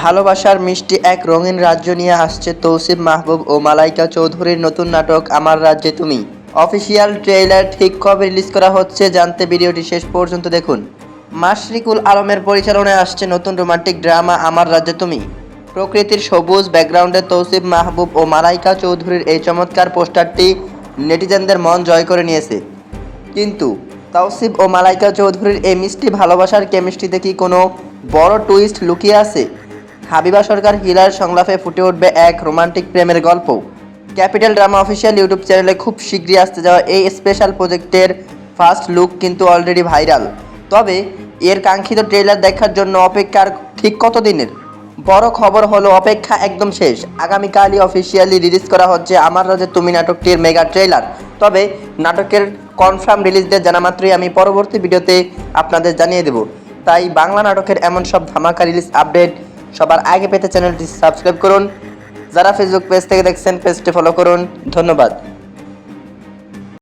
ভালোবাসার মিষ্টি এক রঙিন রাজ্য নিয়ে আসছে তৌসিফ মাহবুব ও মালাইকা চৌধুরীর নতুন নাটক আমার রাজ্যে তুমি। অফিসিয়াল ট্রেইলার ঠিক কবে রিলিজ করা হচ্ছে জানতে ভিডিওটি শেষ পর্যন্ত দেখুন। মাশরিকুল আলমের পরিচালনায় আসছে নতুন রোমান্টিক ড্রামা আমার রাজ্যে তুমি। প্রকৃতির সবুজ ব্যাকগ্রাউন্ডে তৌসিফ মাহবুব ও মালাইকা চৌধুরীর এই চমৎকার পোস্টারটি নেটিজেনদের মন জয় করে নিয়েছে। কিন্তু তৌসিফ ও মালাইকা চৌধুরীর এই মিষ্টি ভালোবাসার কেমিস্ট্রিতে কি কোনো বড় টুইস্ট লুকিয়ে আছে? হাবিবা সরকার হিলার সংলাপে ফুটে উঠবে এক রোমান্টিক প্রেমের গল্প। ক্যাপিটাল ড্রামা অফিসিয়াল ইউটিউব চ্যানেলে খুব শীঘ্রই আসতে যাওয়া এই স্পেশাল প্রজেক্টের ফার্স্ট লুক কিন্তু অলরেডি ভাইরাল। তবে এর কাঙ্ক্ষিত ট্রেলার দেখার জন্য অপেক্ষার ঠিক কতদিনের? বড় খবর হলো অপেক্ষা একদম শেষ। আগামীকালই অফিসিয়ালি রিলিজ করা হচ্ছে আমার রাজ্যে তুমি নাটকটির মেগা ট্রেলার। তবে নাটকের কনফার্ম রিলিজ ডেট জানা মাত্রই আমি পরবর্তী ভিডিওতে আপনাদের জানিয়ে দেব। তাই বাংলা নাটকের এমন সব ধামাকা রিলিজ আপডেট সবার আগে পেতে চ্যানেলটি সাবস্ক্রাইব করুন। যারা ফেসবুক পেজ থেকে দেখছেন পেজটি ফলো করুন। ধন্যবাদ।